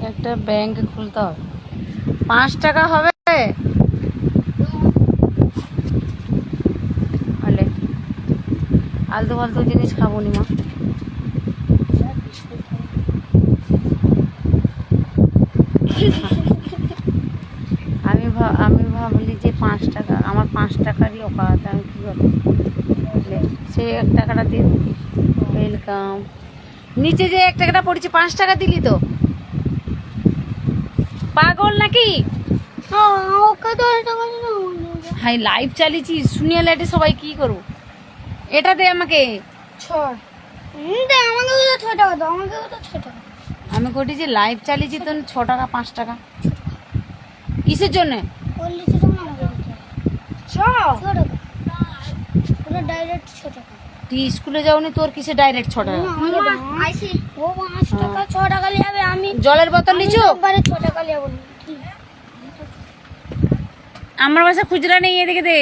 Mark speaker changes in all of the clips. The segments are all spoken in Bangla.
Speaker 1: একটা ব্যাংক খুলতে হবে। 5 টাকা হবে? হলে আলতু ফালতু জিনিস খাবো নি মা। আমি ভাবলি যে 5 টাকা, আমার 5 টাকারই অকাত, আমি কী করবো? সে 1 টাকাটা দিন। ওয়েলকাম। নিচে যে 1 টাকাটা পড়েছে 5 টাকা দিলি তো? পাগল নাকি? হাই লাইভ চালিয়েছি, শুনিয়া লাইটে সবাই কি করবো? এটা দে আমাকে। আমি কটি যে লাইভ চালিয়েছি তো 6 টাকা 5 টাকা কিসের জন্য? তুই স্কুলে যাওনি, তোর কিসে ডাইরেক্ট 6 টাকা? আমি জলের বোতল নিচু আমার বাসা খুচরা নেই, এদিকে দে।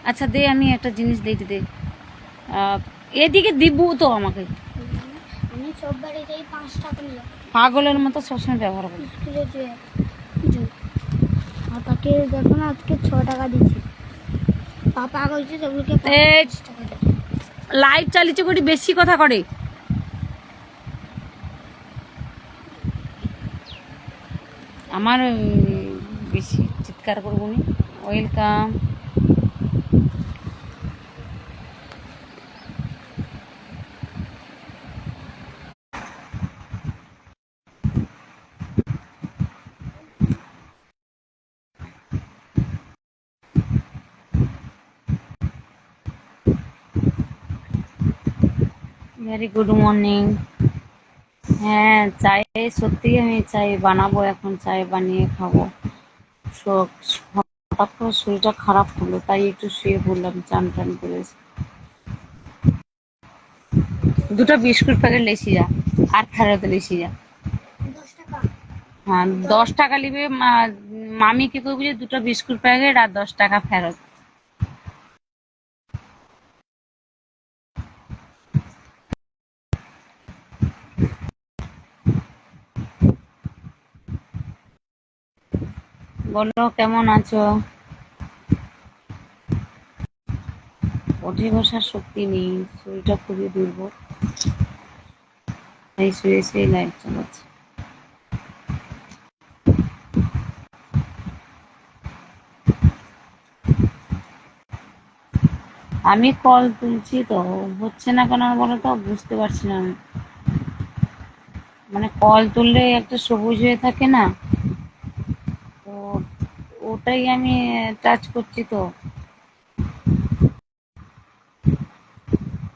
Speaker 1: আচ্ছা দে, আমি একটা জিনিস দিতে দে। এদিকে দিব তো আমাকে। আমি সব বাড়িতেই 5 টাকা নিই। পাগলের মতো সবসময় ব্যবহার করি। পাপাকে দেখো না, আজকে 6 টাকা দিয়েছি। পাপা কইছে সেগুলোকে লাইভ চালিয়েছে করি, বেশি কথা করে। আমার বেশি চিৎকার করবো নি। ওয়েলকাম। Very good morning. হ্যাঁ চাই, সত্যি আমি চাই বানাবো, এখন চাই বানিয়ে খাবো। হঠাৎ করে শরীরটা খারাপ হলো, তাই একটু শুয়ে পড়লাম, চান টান করে। 2টা বিস্কুট প্যাকেট লেসি যা, আর ফেরত লেসি যা। হ্যাঁ 10 টাকা নিবে। মামিকে কইবি যে 2টা বিস্কুট প্যাকেট আর 10 টাকা ফেরত। বলো কেমন আছো? উঠে বসার শক্তি নেই, শরীরটা খুবই দুর্বল, তাই শুয়ে শুয়ে লাইফ চালাচ্ছে। আমি কল তুলছি তো, হচ্ছে না কেন বলো তো, বুঝতে পারছি না আমি। মানে কল তুললে একটা সবুজ হয়ে থাকে না, তো ওটাই আমি টাচ করছি তো।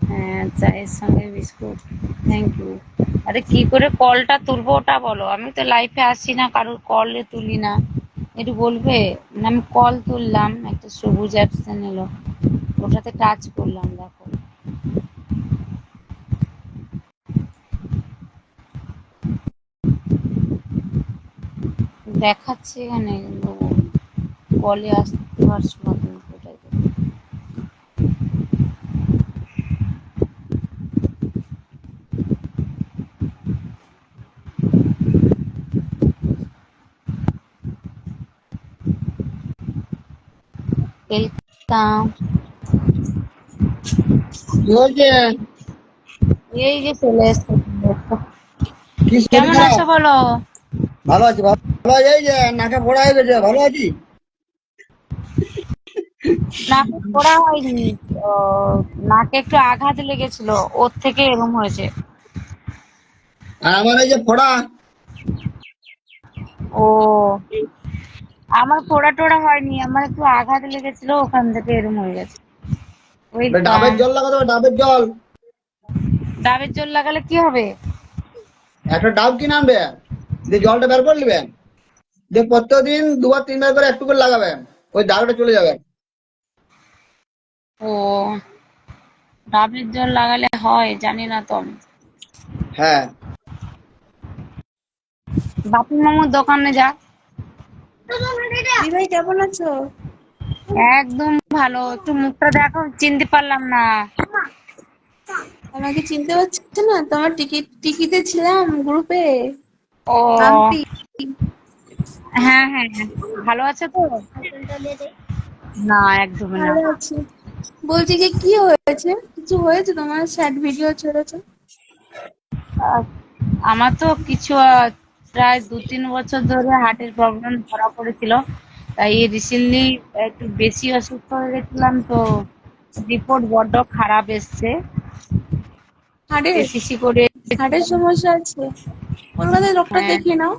Speaker 1: হ্যাঁ চায়ের সঙ্গে বিস্কুট, থ্যাংক ইউ। আরে কি করে কলটা তুলবো ওটা বলো, আমি তো লাইফে আসি না, কারোর কলে তুলি না, একটু বলবে? মানে আমি কল তুললাম, একটা সবুজ অ্যাপশন এলো, ওটাতে টাচ করলাম, দেখো দেখাচ্ছে এখানে, কিন্তু কলে আসতে পারছো না তুমি, ওটাই তো। ওয়েলকাম। এই যে চলে এসছে। কেমন আছো বলো?
Speaker 2: ভালো আছি, ভালো আছি। এই যে নাকে ফোড়া হয়ে গেছে, ভালো আছি।
Speaker 1: নাকে ফোড়া হয়নি, ও, নাকে একটু আঘাত লেগেছিল, ওর থেকে এরকম হয়েছে।
Speaker 2: আর আমার এই যে ফোড়া,
Speaker 1: ও, আমার ফোড়া টোড়া হয়নি, আমার একটু আঘাত লেগেছিল, ওখান থেকে এরকম হয়ে গেছে।
Speaker 2: ডাবের
Speaker 1: ওয়েলকাম।
Speaker 2: জল লাগাতে হবে, ডাবের জল।
Speaker 1: ডাবের জল লাগালে কি হবে?
Speaker 2: একটা ডাব কিনে আনবে, দিয়ে জলটা বের করে নেবেন, দিয়ে প্রত্যেকদিন 2-3 বার করে একটু করে লাগাবেন, ওই দাগটা চলে যাবে।
Speaker 1: ও, ডাবের জল লাগালে হয়, জানি না তো আমি।
Speaker 2: হ্যাঁ।
Speaker 1: বাপি মামুর দোকানে যা।
Speaker 3: ভাই কেমন আছো?
Speaker 1: একদম ভালো, একটু মুখটা দেখো, চিনতে পারলাম না।
Speaker 3: আমাকে চিনতে পারছো না? তোমার টিকিতে ছিলাম গ্রুপে।
Speaker 1: ও
Speaker 3: মাম্পি।
Speaker 1: হ্যাঁ হ্যাঁ হ্যাঁ। ভালো আছে তো? না একদমই না।
Speaker 3: ভালো আছি। বলছি যে কি হয়েছে? কিছু হয়েছে? তোমার স্যাড ভিডিও ছেড়েছো।
Speaker 1: আহ, আমার তো কিছু প্রায় 2-3 বছর ধরে হার্টের প্রবলেম ধরা পড়েছিল। তাই রিসেন্টলি একটু বেশি অসুস্থ হয়ে গেছিলাম, তো রিপোর্ট বড্ড খারাপ এসছে।
Speaker 3: হার্টের
Speaker 1: এসিসি করে
Speaker 3: হার্টের সমস্যা আছে? কলকাতায় ডক্টর
Speaker 1: হ্যাঁ,
Speaker 3: দেখিয়ে নাও।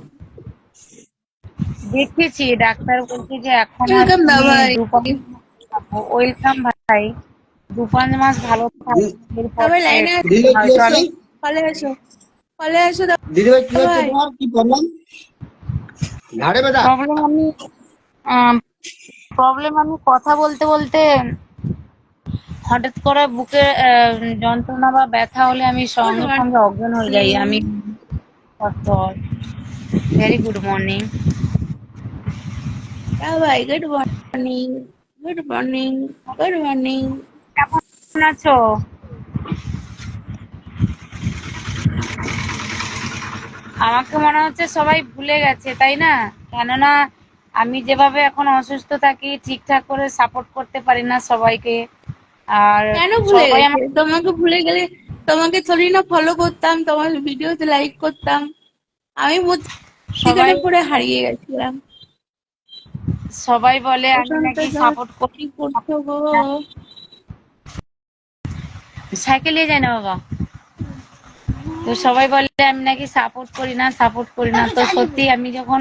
Speaker 1: দেখেছি, ডাক্তার বলছে যে এখন আর
Speaker 3: ওয়েলকাম
Speaker 1: তুমি
Speaker 3: দাবাই।
Speaker 1: 2-5 মাস থাকো। ওয়েলকাম ভাই। 2-5 মাস ভালো
Speaker 2: দি-
Speaker 1: থাকো, এরপরে
Speaker 3: দাবাই লাইনে
Speaker 2: দিদিভাই কি
Speaker 1: হয়তো
Speaker 2: হচ্ছে?
Speaker 1: আমি
Speaker 3: কলে এসো, কলে এসো
Speaker 2: দিদিভাই কি হচ্ছে,
Speaker 3: দাবাই।
Speaker 2: তোমার কি প্রবলেম? ঘাড়ে ব্যথা?
Speaker 1: প্রবলেম আমি প্রবলেম আমি কথা বলতে বলতে হঠাৎ করে বুকে যন্ত্রণা বা ব্যথা হলে আমি
Speaker 3: গুড
Speaker 1: সঙ্গে সঙ্গে অজ্ঞান হয়ে যাই।
Speaker 3: মর্নিং।
Speaker 1: আমি কষ্ট হয়। Very good morning.
Speaker 3: দাবাই good morning. Good morning. Good morning.
Speaker 1: কেমন আছো? আমাকে মনে হচ্ছে সবাই ভুলে গেছে, তাই না? কেননা আমি যেভাবে এখন অসুস্থ থাকি, ঠিকঠাক করে সাপোর্ট করতে পারি না সবাইকে। আর
Speaker 3: কেন ভুলে
Speaker 1: সবাই
Speaker 3: গেছে?
Speaker 1: আমার
Speaker 3: তোমাকে ভুলে গেলে তোমাকে থোড়ি না ফলো করতাম, তোমার ভিডিওতে লাইক করতাম। আমি
Speaker 1: সবাই
Speaker 3: মধ্যিখানে পুরো হারিয়ে গেছিলাম।
Speaker 1: সবাই বলে আমি
Speaker 3: প্রশান্ত
Speaker 1: নাকি
Speaker 3: দাস,
Speaker 1: সাপোর্ট করি
Speaker 3: কি করছো গো?
Speaker 1: না। সাইকেল নিয়ে যায় না বাবা। তো সবাই বলে আমি নাকি সাপোর্ট করি না, সাপোর্ট করি না। তো সত্যি আমি যখন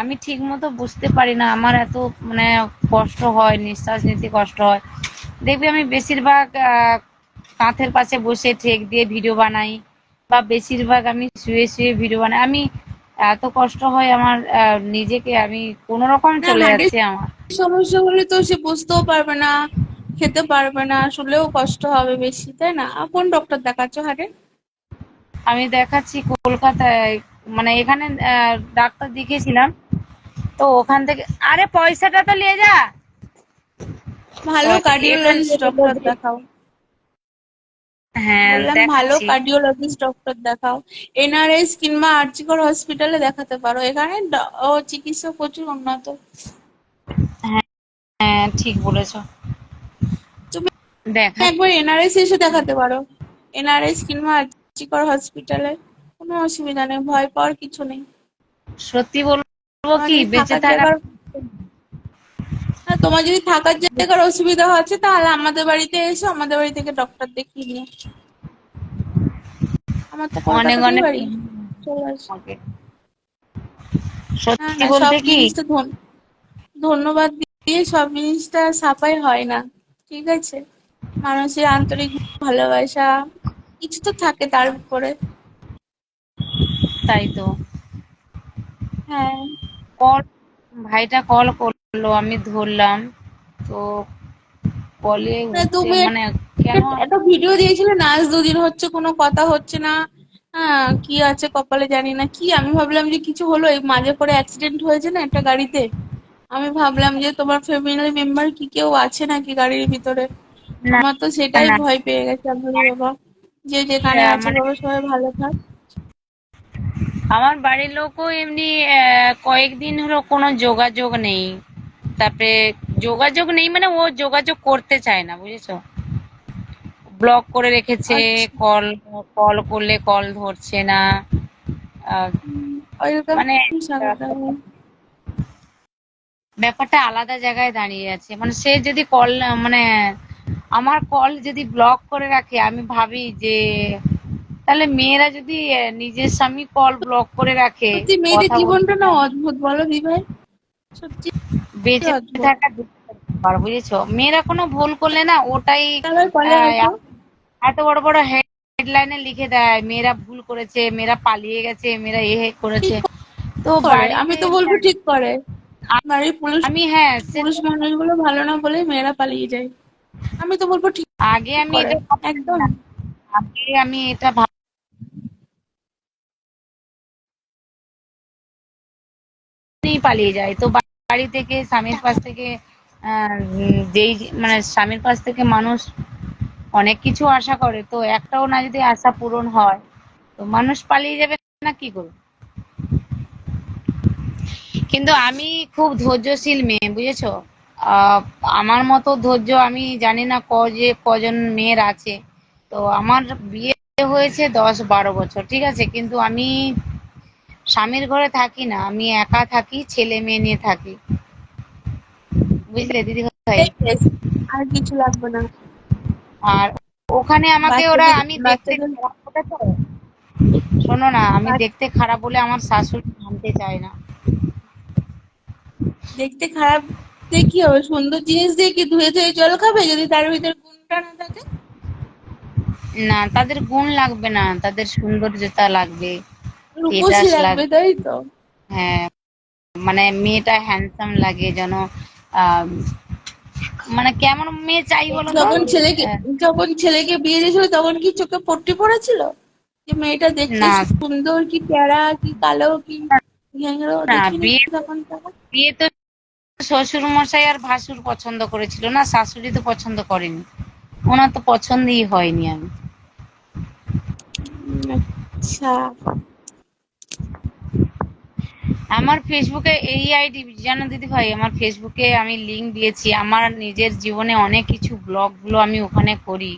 Speaker 1: আমি ঠিক মতো বুঝতে পারি না, আমার এত মানে কষ্ট হয়, নিঃশ্বাস নিতে কষ্ট হয়। দেখবি আমি বেশিরভাগ কাঁথের পাশে বসে ঠেক দিয়ে ভিডিও বানাই, বা বেশিরভাগ আমি শুয়ে শুয়ে ভিডিও বানাই। আমি এত কষ্ট হয় আমার, নিজেকে আমি কোনো রকম
Speaker 3: না,
Speaker 1: চলে
Speaker 3: হার্টের
Speaker 1: যাচ্ছে আমার।
Speaker 3: সমস্যা হলে তো সে বুঝতেও পারবে না, খেতে পারবে না, শুলেও কষ্ট হবে বেশি, তাই না? আর কোন ডক্টর দেখাচ্ছ হার্টের?
Speaker 1: আমি দেখাচ্ছি কলকাতায়, মানে এখানে ডাক্তার দেখিয়েছিলাম। তো ওখান থেকে, আরে পয়সাটা তো নিয়ে যা। তো
Speaker 3: ভালো
Speaker 1: এখান
Speaker 3: কার্ডিওলজিস্ট
Speaker 1: থেকে বললো
Speaker 3: ডক্টর
Speaker 1: যে
Speaker 3: দেখাও।
Speaker 1: হ্যাঁ
Speaker 3: বললাম ভালো
Speaker 1: দেখাচ্ছি।
Speaker 3: কার্ডিওলজিস্ট ডক্টর দেখাও। এনআরএস কিংবা আরজিকর হসপিটালে দেখাতে পারো, এখানে ও চিকিৎসা প্রচুর উন্নত।
Speaker 1: হ্যাঁ হ্যাঁ, ঠিক বলেছো।
Speaker 3: তুমি একবার
Speaker 1: দেখাচ্ছি।
Speaker 3: এনআরএস এসে দেখাতে পারো। এনআরএস কিংবা আরজিকর হসপিটালে কোনো অসুবিধা নেই, ভয় পাওয়ার কিছু নেই।
Speaker 1: সত্যি বলবো
Speaker 3: তোমার
Speaker 1: কি,
Speaker 3: যদি
Speaker 1: বেঁচে
Speaker 3: থাকার
Speaker 1: থাকা।
Speaker 3: জায়গার হ্যাঁ, তোমার যদি থাকার জায়গার অসুবিধা আছে তাহলে আমাদের বাড়িতে এসো, আমাদের বাড়ি থেকে ডক্টর দেখিয়ে নিও। আমার তো
Speaker 1: অনেক
Speaker 3: কলকাতাতেই
Speaker 1: অনেক
Speaker 3: বাড়ি। চলে আসো।
Speaker 1: তোমাকে।
Speaker 3: না
Speaker 1: সত্যি
Speaker 3: না, সব
Speaker 1: বলতে কি,
Speaker 3: জিনিসটা ধন্যবাদ দিয়ে সব জিনিসটা ছাপাই হয় না, ঠিক আছে? মানুষের আন্তরিক ভালোবাসা কিছু তো থাকে তার উপরে।
Speaker 1: তাই তো।
Speaker 3: হ্যাঁ।
Speaker 1: কল ভাইটা কল করলো, আমি ধরলাম। তো কলে
Speaker 3: মানে
Speaker 1: উঠতে
Speaker 3: তুমি
Speaker 1: মানে কেন
Speaker 3: একটা ভিডিও দিয়েছিলে না, আজ 2 দিন হচ্ছে কোনো কথা হচ্ছে না। হ্যাঁ, কি আছে কপালে জানি না কি, আমি ভাবলাম যে কিছু হলো, এই মাঝে পরে অ্যাক্সিডেন্ট হয়েছে না একটা গাড়িতে। আমি ভাবলাম যে তোমার ফ্যামিলি মেম্বার কি কেউ আছে নাকি গাড়ির ভিতরে।
Speaker 1: না
Speaker 3: আমার তো সেটাই
Speaker 1: না
Speaker 3: ভয় পেয়ে গেছে। আমি বলি বাবা, যে যেখানে আছে
Speaker 1: মানে
Speaker 3: বাবা সবাই ভালো থাক।
Speaker 1: আমার বাড়ির লোকও এমনি কয়েকদিন হলো কোনো যোগাযোগ নেই। তারপরে যোগাযোগ নেই মানে ও যোগাযোগ করতে চায় না, বুঝেছো? ব্লক করে রেখেছে।
Speaker 3: আচ্ছা।
Speaker 1: কল কল করলে কল ধরছে না। আহ,
Speaker 3: ওয়েলকাম
Speaker 1: মানে
Speaker 3: স্বাগত।
Speaker 1: ব্যাপারটা আলাদা জায়গায় দাঁড়িয়ে আছে। মানে সে যদি কল মানে আমার কল যদি ব্লক করে রাখে, আমি ভাবি যে তাহলে মেয়েরা যদি নিজের স্বামী কল ব্লক করে রাখে,
Speaker 3: সত্যি মেয়েদের
Speaker 1: কথা বলতে
Speaker 3: জীবনটা না
Speaker 1: চায় না,
Speaker 3: অদ্ভুত, বলো দিভাই। সত্যি
Speaker 1: বেঁচে
Speaker 3: অদ্ভুত।
Speaker 1: থাকা দুষ্কর, বুঝেছো? মেয়েরা কোনো ভুল করলে না ওটাই
Speaker 3: তারপর কলে
Speaker 1: আহ,
Speaker 3: আসো।
Speaker 1: এত বড় বড় হেডলাইনে লিখে দেয়, মেয়েরা ভুল করেছে, মেয়েরা পালিয়ে গেছে, মেয়েরা করেছে।
Speaker 3: ঠিক
Speaker 1: তো
Speaker 3: করে, আমি
Speaker 1: বাড়িতে
Speaker 3: তো বলবো ঠিক করে। বাড়ির পুরুষ
Speaker 1: আমি হ্যাঁ সে
Speaker 3: পুরুষ
Speaker 1: তো
Speaker 3: মানুষগুলো ভালো না বলে মেয়েরা পালিয়ে যায়। আমি তো বলবো ঠিক
Speaker 1: আগে আমি
Speaker 3: করে।
Speaker 1: এটা ভাবতাম
Speaker 3: একদম।
Speaker 1: না। আগে আমি এটা ভাবতেই পালিয়ে যায়। তো বাড়ি থেকে স্বামীর পাশ থেকে যেই মানে স্বামীর পাশ থেকে মানুষ অনেক কিছু আশা করে, তো একটাও না যদি আশা পূরণ হয় তো মানুষ পালিয়ে যাবে না, কি করবে? কিন্তু আমি খুব ধৈর্যশীল মেয়ে, বুঝেছো? আহ আমার মতো ধৈর্য আমি জানি না কজন মেয়ের আছে। তো আমার বিয়ে হয়েছে 10-12 বছর, ঠিক আছে, কিন্তু আমি স্বামীর ঘরে থাকি না, আমি একা থাকি, ছেলে মেয়ে নিয়ে থাকি, বুঝলে দিদি ভাই?
Speaker 3: এই বেশ, আর কিছু লাগবে না।
Speaker 1: আর ওখানে আমাকে ওরা,
Speaker 3: বাচ্চাদের
Speaker 1: আমি দেখতে
Speaker 3: বাচ্চাদের
Speaker 1: খারাপ বলে তো, শোনো না, আমি
Speaker 3: বাচ-
Speaker 1: দেখতে খারাপ বলে আমার শাশুড়ি মানতে চায় না।
Speaker 3: দেখতে খারাপ দিয়ে কি হবে? সুন্দর জিনিস দিয়ে কি ধুয়ে ধুয়ে জল খাবে যদি তার ভিতরে গুণটা না থাকে?
Speaker 1: না, তাদের গুণ লাগবে না, তাদের সৌন্দর্যতা লাগবে,
Speaker 3: রূপসী
Speaker 1: তেজাস
Speaker 3: লাগবে,
Speaker 1: লাগবে।
Speaker 3: তাই তো?
Speaker 1: হ্যাঁ, মানে মেয়েটা হ্যান্ডসাম লাগে যেন। আহ, মানে কেমন মেয়ে চাই বলো তো?
Speaker 3: যখন ছেলেকে
Speaker 1: আহ,
Speaker 3: যখন ছেলেকে বিয়ে দিয়েছিল তখন কি চোখে পট্টি পড়েছিল যে মেয়েটা দেখতে
Speaker 1: না
Speaker 3: সুন্দর, কি প্যারা, কি কালো, কি ঘ্যাংরো?
Speaker 1: না,
Speaker 3: দেখিনি
Speaker 1: বিয়ে
Speaker 3: তখন তাকে।
Speaker 1: বিয়ে তো শ্বশুর মশাই আর ভাসুর পছন্দ করেছিল না, শাশুড়ি তো পছন্দ করেনি, ওনার তো পছন্দই হয়নি আমি।
Speaker 3: আচ্ছা।
Speaker 1: আমার ফেসবুকে এই আইডি, জানো দিদি ভাই, আমার ফেসবুকে আমি লিংক দিয়েছি আমার নিজের জীবনে অনেক কিছু, ব্লগগুলো আমি ওখানে করি।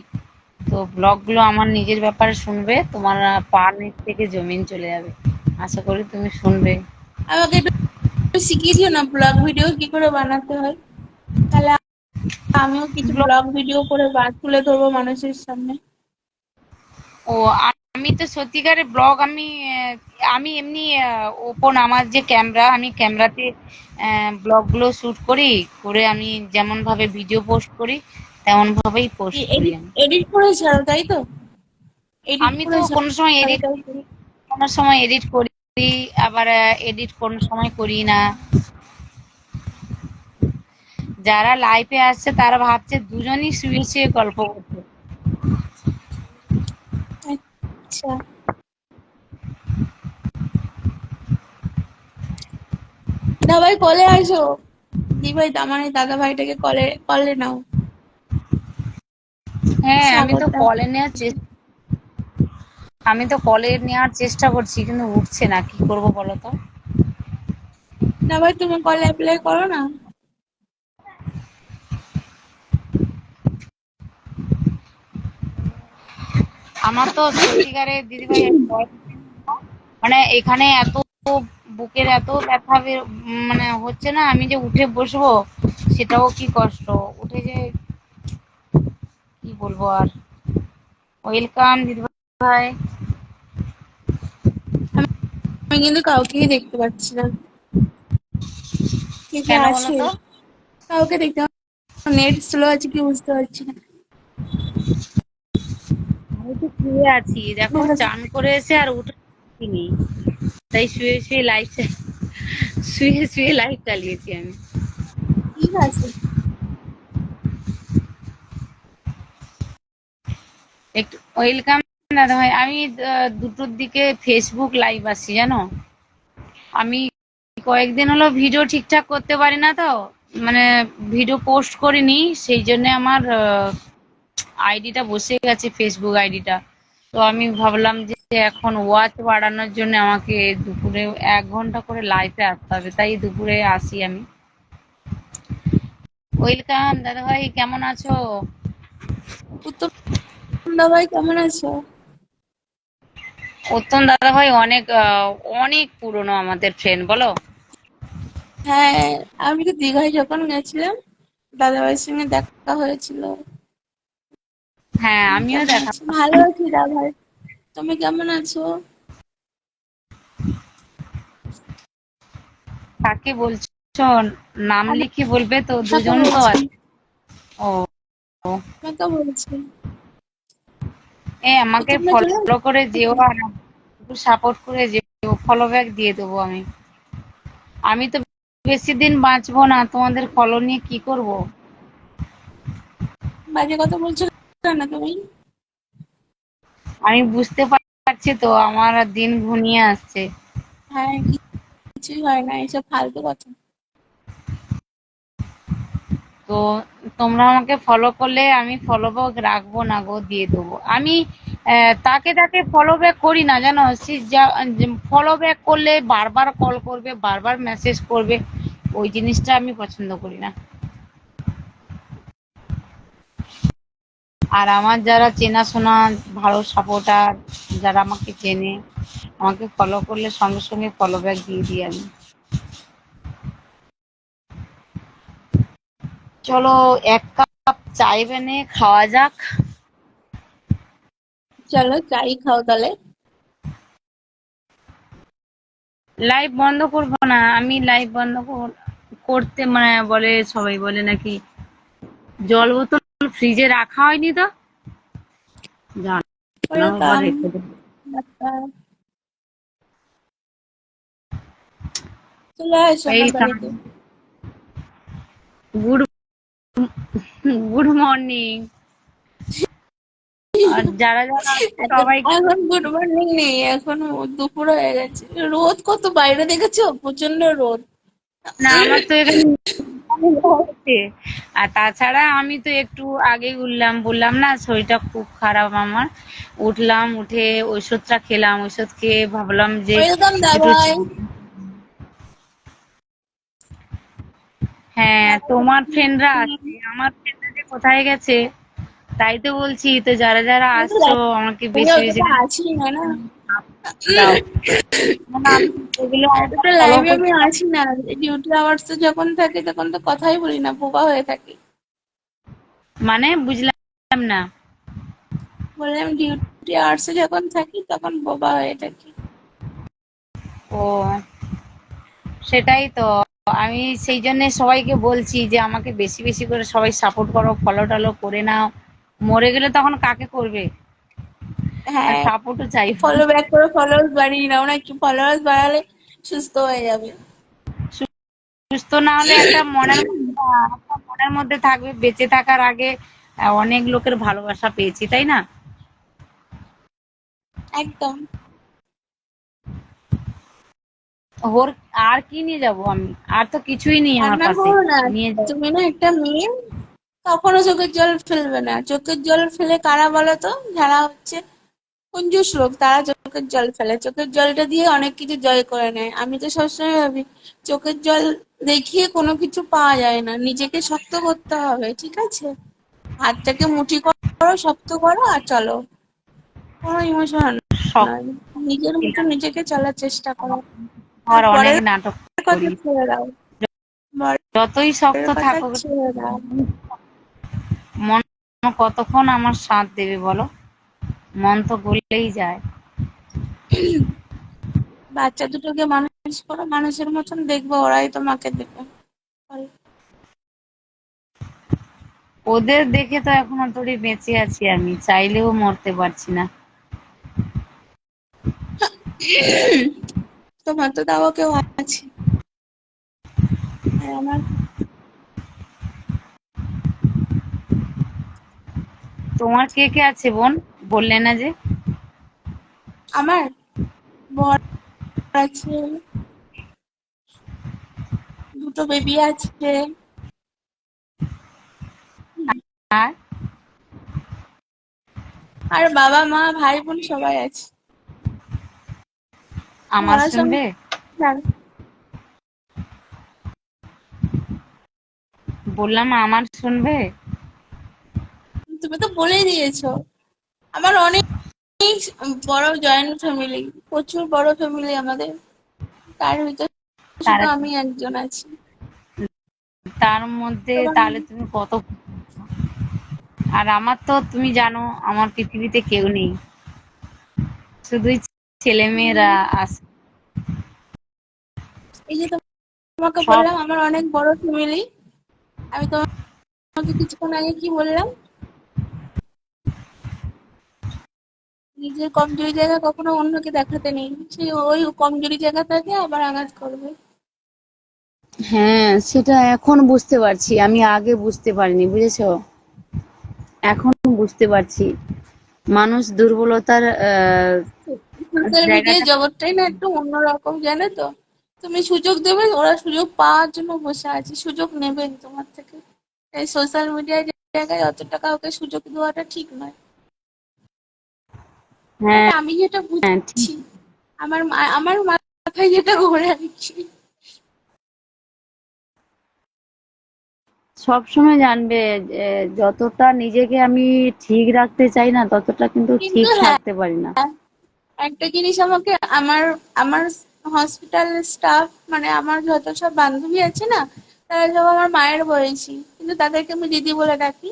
Speaker 1: তো ব্লগগুলো আমার নিজের ব্যাপারে শুনবে, তোমার পা নিচ থেকে জমিন চলে যাবে, আশা করি তুমি শুনবে।
Speaker 3: আমাকে একটু শিখিয়ে দিও না ব্লগ ভিডিও কি করে বানাতে হয়, তাহলে আমিও কিছু
Speaker 1: ব্লগ,
Speaker 3: ব্লগ ভিডিও করে তুলে ধরবো মানুষের সামনে।
Speaker 1: ও, আমি তো সত্যিকারের ব্লগ, আমি এমনি ওপেন আমার যে ক্যামেরা, আমি ক্যামেরাতে ব্লগগুলো শুট করি, করে আমি যেমন ভাবে ভিডিও পোস্ট করি তেমন ভাবেই পোস্ট করি
Speaker 3: এডিট
Speaker 1: আমি।
Speaker 3: এডিট করে ছাড়ো, তাই তো? এডিট
Speaker 1: আমি তো
Speaker 3: করে
Speaker 1: কোনো সময়
Speaker 3: ছাড়ো,
Speaker 1: এডিট,
Speaker 3: তাই তো?
Speaker 1: কোনো সময় এডিট করি, আবার এডিট কোনো সময় করি না। যারা লাইফে আসছে তারা ভাবছে দুজনই শুয়ে শুয়ে গল্প করছে।
Speaker 3: আচ্ছা। না ভাই, কলে আসো। দি ভাই, আমার এই দাদা ভাইটাকে কলে কলে নাও।
Speaker 1: হ্যাঁ,
Speaker 3: সাগরটা।
Speaker 1: আমি তো কলে নেওয়ার চেষ্টা করছি, কিন্তু উঠছে না, কি করব বলো তো?
Speaker 3: না ভাই, তুমি কলে অ্যাপ্লাই করো না।
Speaker 1: আমার তো সত্যিকারের দিদিভাই মানে এখানে এত বুকের এত ব্যথা মানে হচ্ছে না, আমি যে উঠে বসবো সেটাও কি কষ্ট, উঠে যে কি বলবো আর। ওয়েলকাম দিদিভাই।
Speaker 3: আমি কিন্তু কাউকেই দেখতে পাচ্ছি না, কে কে
Speaker 1: কেন বলো
Speaker 3: আছে।
Speaker 1: তো?
Speaker 3: কাউকে দেখতে, নেট স্লো আছে কি বুঝতে পারছি না।
Speaker 1: আমি তো শুয়ে আছি, দেখো, চান করে এসে আর উঠিনি, তাই শুয়ে শুয়ে লাইট, শুয়ে শুয়ে লাইট চালিয়েছি আমি।
Speaker 3: ঠিক আছে।
Speaker 1: একটু ওয়েলকাম দাদা ভাই। আমি 2টোর দিকে ফেসবুক লাইভ আসছি, জানো? আমি কয়েকদিন হলো ভিডিও ঠিকঠাক করতে পারি না তো, মানে ভিডিও পোস্ট করিনি, সেই জন্য আমার আইডিটা বসে গেছে, ফেসবুক আইডিটা। তো আমি ভাবলাম যে এখন ওয়াচ বাড়ানোর জন্য আমাকে দুপুরে 1 ঘন্টা করে লাইভে আসতে হবে, তাই দুপুরে আসি আমি। ওয়েলকাম দাদা ভাই, কেমন আছো?
Speaker 3: উত্তম দা ভাই, কেমন আছো?
Speaker 1: উত্তম দাদা ভাই অনেক অনেক পুরনো আমাদের ফ্রেন্ড, বলো।
Speaker 3: হ্যাঁ, আমি তো দীঘায় যখন গেছিলাম দাদা ভাইয়ের সঙ্গে দেখা হয়েছিল।
Speaker 1: হ্যাঁ, আমিও
Speaker 3: কেমন
Speaker 1: দেখা।
Speaker 3: আছো? ভালো আছি দাদা ভাই। তুমি কেমন আছো?
Speaker 1: কাকে বলছো? নাম
Speaker 3: আমি
Speaker 1: লিখে বলবে তো,
Speaker 3: কাকে
Speaker 1: দুজন তো
Speaker 3: বলছি?
Speaker 1: আছে। ও,
Speaker 3: কাকে বলছি?
Speaker 1: আমাকে
Speaker 3: উত্তম দা চলে
Speaker 1: ফলো করে যেও,
Speaker 3: আসবে।
Speaker 1: আর একটু সাপোর্ট করে যেও, ফলো ব্যাক দিয়ে দেবো আমি। আমি তো বেশি দিন বাঁচবো না, তোমাদের ফলো নিয়ে কি করব?
Speaker 3: বাজে কথা বলছো না তুমি?
Speaker 1: আমি বুঝতে পারছি তো, আমার আর দিন ঘনিয়ে আসছে।
Speaker 3: হ্যাঁ, কিছুই হয় না, এসব ফালতু কথা।
Speaker 1: তো তোমরা আমাকে ফলো করলে আমি ফলো ব্যাক রাখবো না গো, দিয়ে দেবো আমি। তাকে তাকে ফলো ব্যাক করি না জানো, সে যা ফলো ব্যাক করলে বারবার কল করবে, বারবার মেসেজ করবে, ওই জিনিসটা আমি পছন্দ করি না। আর আমার যারা চেনাশোনা ভালো সাপোর্টার, যারা আমাকে চেনে, আমাকে ফলো করলে সঙ্গে সঙ্গে ফলো ব্যাক দিয়ে দিই আমি। চলো, এক কাপ চাই বেনে খাওয়া যাক।
Speaker 3: চলো চাই খাও তাহলে।
Speaker 1: লাইভ বন্ধ করবো না আমি, লাইভ বন্ধ করতে মানে বলে, সবাই বলে নাকি জল বোতল ফ্রিজে রাখা হয়নি, তো জানো বাবা,
Speaker 3: ওয়েলকাম।
Speaker 1: রেখে দেবো।
Speaker 3: চলে আসো
Speaker 1: এই
Speaker 3: আমার বাড়িতে।
Speaker 1: Good good morning. আর যারা যারা আছে
Speaker 3: এখন
Speaker 1: সবাই,
Speaker 3: এখন গুড মর্নিং নেই, এখন দুপুর হয়ে গেছে। রোদ কত বাইরে দেখেছো, প্রচন্ড রোদ।
Speaker 1: না আমার তো এখানে হচ্ছে। আর তাছাড়া আমি তো একটু আগে উঠলাম, বললাম না শরীরটা খুব খারাপ আমার। উঠলাম, উঠে ওষুধটা খেলাম, ওষুধ খেয়ে ভাবলাম যে
Speaker 3: ওয়েলকাম
Speaker 1: একটু
Speaker 3: দাবাই।
Speaker 1: হ্যাঁ, তোমার ফ্রেন্ডরা আসছে, আমার ফ্রেন্ডরা যে কোথায় গেছে, তাই তো বলছি। তো যারা যারা আসছো আমাকে বেশি বেশি করে
Speaker 3: আছি না না।
Speaker 1: দাও, না আমি এগুলো
Speaker 3: এতটা
Speaker 1: ফলো
Speaker 3: লাইভে আমি
Speaker 1: করতে পারি।
Speaker 3: আছি না। ডিউটি আওয়ার্স যখন থাকে তখন তো কথাই বলি না, বোবা হয়ে থাকি।
Speaker 1: মানে বুঝলাম না।
Speaker 3: বললাম ডিউটি আওয়ার্সে যখন থাকি তখন বোবা হয়ে থাকি।
Speaker 1: ও, সেটাই তো। আমি সেই জন্য সবাইকে বলছি যে আমাকে বেশি বেশি করে সবাই সাপোর্ট করো, ফলো টলো করে নাও। মরে গেলে তখন কাকে করবে? আর
Speaker 3: হ্যাঁ,
Speaker 1: সাপোর্টও চাই।
Speaker 3: ফলো ব্যাক করে ফলোয়ার্স বাড়িয়ে নাও না, একটু ফলোয়ার্স বাড়ালে সুস্থ হয়ে যাবে।
Speaker 1: সুস্থ না হলে একটা মনের মধ্যে থাকবে বেঁচে থাকার আগে অনেক লোকের ভালোবাসা পেয়েছি, তাই না?
Speaker 3: একদম।
Speaker 1: ওর আর কি নিয়ে যাব আমি? আর তো কিছুই নেই আমার
Speaker 3: রান্না
Speaker 1: কাছে
Speaker 3: করো না।
Speaker 1: নিয়ে যাব।
Speaker 3: তুমি না একটা মেয়ে, কখনো চোখের জল ফেলবে না। চোখের জল ফেলে কারা বলো তো? যারা হচ্ছে কঞ্জুস লোক, তারা চোখের জল ফেলে। চোখের জলটা দিয়ে অনেক কিছু জয় করে নেয়। আমি তো সবসময় ভাবি চোখের জল দেখিয়ে কোনো কিছু পাওয়া যায় না, নিজেকে শক্ত করতে হবে, ঠিক আছে? হাতটাকে মুঠি করো, শক্ত করো আর চলো। কোনো ইমোশন
Speaker 1: শখ
Speaker 3: নয়, নিজের মতো
Speaker 1: ছিলাম,
Speaker 3: নিজেকে চলার চেষ্টা করো। আর
Speaker 1: আর অনেক
Speaker 3: পরের
Speaker 1: নাটক
Speaker 3: কথা
Speaker 1: করি।
Speaker 3: ছেড়ে দাও,
Speaker 1: যতই শক্ত
Speaker 3: পরের কথা
Speaker 1: থাকুক,
Speaker 3: ছেড়ে দাও।
Speaker 1: মন কতক্ষণ আমার সাথ দেবে বলো? মন তো গলেই যায়।
Speaker 3: বাচ্চা দুটোকে মানুষ করো মানুষের মতন, দেখবো ওরাই তোমাকে দেবে।
Speaker 1: ওদের দেখে তো এখনো তোরই বেঁচে আছি, আমি চাইলেও মরতে পারছি না।
Speaker 3: তোমার তো তাও কেউ আছে। আর আমার,
Speaker 1: তোমার কে কে আছে বোন? বললে না যে।
Speaker 3: আমার বর আছে, দুটো বেবি আছে।
Speaker 1: আর
Speaker 3: আর বাবা মা ভাই বোন সবাই আছে।
Speaker 1: আমার
Speaker 3: মরার
Speaker 1: শুনবে?
Speaker 3: সংসার।
Speaker 1: বললাম আমার শুনবে।
Speaker 3: তুমি তো বলেই দিয়েছো। আমার অনেক বড় জয়েন্ট ফ্যামিলি, প্রচুর বড় ফ্যামিলি আমাদের। তার ভিতরে
Speaker 1: তার
Speaker 3: শুধু আমি একজন আছি।
Speaker 1: তার মধ্যে
Speaker 3: তোমার
Speaker 1: তাহলে তুমি কত। আর আমার তো তুমি জানো, আমার পৃথিবীতে কেউ নেই, শুধুই ছেলে মেয়েরা আছে।
Speaker 3: এই যে তোমাকে
Speaker 1: সব
Speaker 3: বললাম আমার অনেক বড় ফ্যামিলি। আমি তোমাকে কিছুক্ষণ আগে কি বললাম? নিজের কমজোরি জায়গা কখনো অন্যকে দেখাতে নেই, সেই ওই কমজোরি জায়গাটাকে আবার আঘাত করবে।
Speaker 1: হ্যাঁ, সেটা এখন বুঝতে পারছি, আমি আগে বুঝতে পারিনি, বুঝেছো? এখন বুঝতে পারছি মানুষ দুর্বলতার
Speaker 3: সোশ্যাল মিডিয়ার
Speaker 1: জায়গাটা।
Speaker 3: জগৎটাই না একটু অন্যরকম, জানো তো? তুমি সুযোগ দেবে, ওরা সুযোগ পাওয়ার জন্য বসে আছে, সুযোগ নেবে তোমার থেকে। এই সোশ্যাল মিডিয়ার জায়গায় অতটা কাউকে সুযোগ দেওয়াটা ঠিক নয়। বাট
Speaker 1: হ্যাঁ
Speaker 3: আমি যেটা
Speaker 1: হ্যাঁ ঠিক।
Speaker 3: বুঝছি, আমার মাথায় যেটা ঘোরে আর কি,
Speaker 1: সবসময় জানবে যে যতটা নিজেকে আমি ঠিক রাখতে চাই না, ততটা কিন্তু
Speaker 3: কিন্তু
Speaker 1: ঠিক
Speaker 3: হ্যাঁ,
Speaker 1: থাকতে পারি না।
Speaker 3: একটা জিনিস আমাকে আমার আমার হসপিটাল স্টাফ মানে আমার যত সব বান্ধবী আছে না, তারা সব আমার মায়ের বয়সী, কিন্তু তাদেরকে আমি দিদি বলে ডাকি।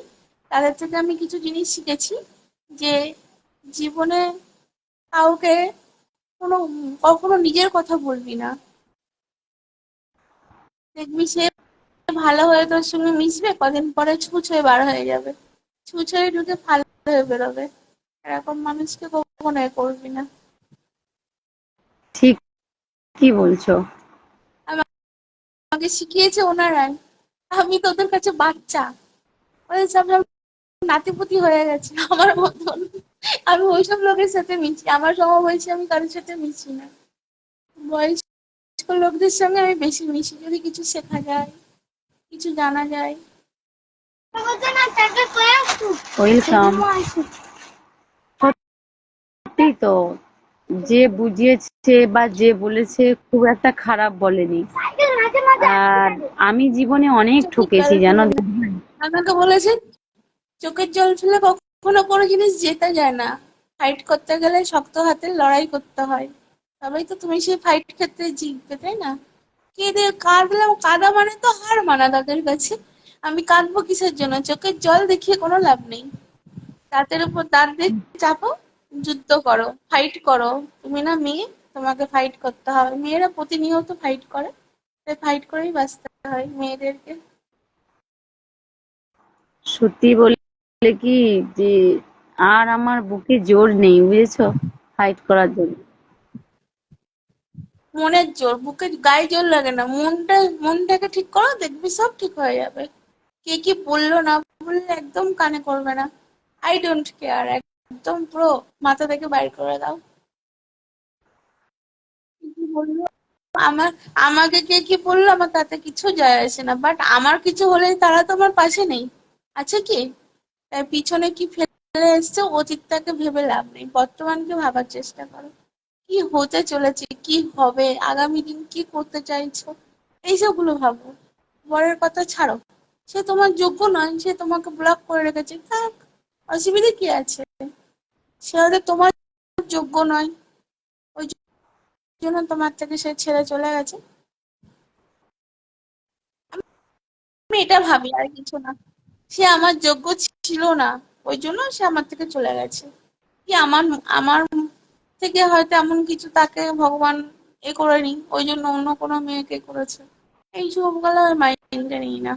Speaker 3: তাদের থেকে আমি কিছু জিনিস শিখেছি, যে জীবনে কাউকে কোনো কখনো নিজের কথা বলবি না। দেখবি সে ভালো হয়ে তোর সঙ্গে মিশবে, কদিন পরে ছুঁচ হয়ে বার হয়ে যাবে, ছুঁচ হয়ে ঢুকে ফালতু হয়ে বেরোবে। এরকম মানুষকে কখনো এ করবি না।
Speaker 1: ঠিক কি বলছো?
Speaker 3: আমাকে শিখিয়েছে ওনারাই। আমি তোদের কাছে বাচ্চা, ওদের সব সব নাতিপুতি হয়ে গেছে আমার মতন। আমি ওইসব লোকের সাথে মিশি, আমার সমবয়সী আমি কারোর সাথে মিশি না। বয়স্ক লোকদের সঙ্গে আমি বেশি মিশি, যদি কিছু শেখা যায়, কিছু জানা যায়।
Speaker 1: ওয়েলকাম। সত্যি তো, যে বুঝিয়েছে বা যে বলেছে খুব একটা খারাপ বলেনি। আর আমি জীবনে অনেক
Speaker 3: চোখের জল
Speaker 1: ঠকেছি জানো
Speaker 3: ফেলে না,
Speaker 1: দিদিভাই।
Speaker 3: আমাকে বলেছে চোখের জল ফেলে কখনো কোনো জিনিস জেতা যায় না, ফাইট করতে গেলে শক্ত হাতে লড়াই করতে হয়, তবেই তো তুমি সেই ফাইট ক্ষেত্রে জিতবে, তাই না? কেঁদে কাঁদলাম, কাঁদা মানে তো হার মানা তাদের কাছে। আমি কাঁদবো কিসের জন্য? চোখের জল দেখিয়ে কোনো লাভ নেই। দাঁতের উপর দাঁত দিয়ে চাপো, যুদ্ধ করো, ফাইট করো। তুমি না মেয়ে, তোমাকে ফাইট করতে হবে। মেয়েরা প্রতিনিয়ত ফাইট করে, তাই ফাইট করেই বাঁচতে হয় মেয়েদেরকে।
Speaker 1: সত্যি বলে কি, যে আর আমার বুকে জোর নেই বুঝেছো ফাইট করার জন্য।
Speaker 3: মনের জোর, বুকে গায়ে জোর লাগে না, মনটাকে ঠিক করো, দেখবি সব ঠিক হয়ে যাবে। কে কি বললো না বললে একদম কানে করবে না। আই ডোন্ট কেয়ার, একদম পুরো মাথা থেকে বাইর করে দাও। কি বললো আমার, আমাকে কে কি বললো আমার তাতে কিছু যায় আসে না, বাট আমার কিছু হলে তারা তো আমার পাশে নেই, আছে কি? তাই পিছনে কি ফেলে এসছে অতীতটাকে ভেবে লাভ নেই, বর্তমানকে ভাবার চেষ্টা করো। কি হতে চলেছে, কি হবে, আগামী দিন কি করতে চাইছো, এইসবগুলো ভাবো। পরের কথা ছাড়ো। সে তোমার যোগ্য নয়, সে তোমাকে ব্লক করে রেখেছে, থাক, অসুবিধা কি আছে? সে হয়তো তোমার যোগ্য নয়, ওই জন্য তোমার থেকে সে ছেড়ে চলে গেছে। আমি এটা ভাবি, আর কিছু না। সে আমার যোগ্য ছিল না, ওই জন্য সে আমার থেকে চলে গেছে। কি আমার আমার থেকে হয়তো এমন কিছু তাকে ভগবান এ করেনি, ওই জন্য অন্য কোনো মেয়েকে করেছে। এই সব গুলো মাইন্ডে নিই না।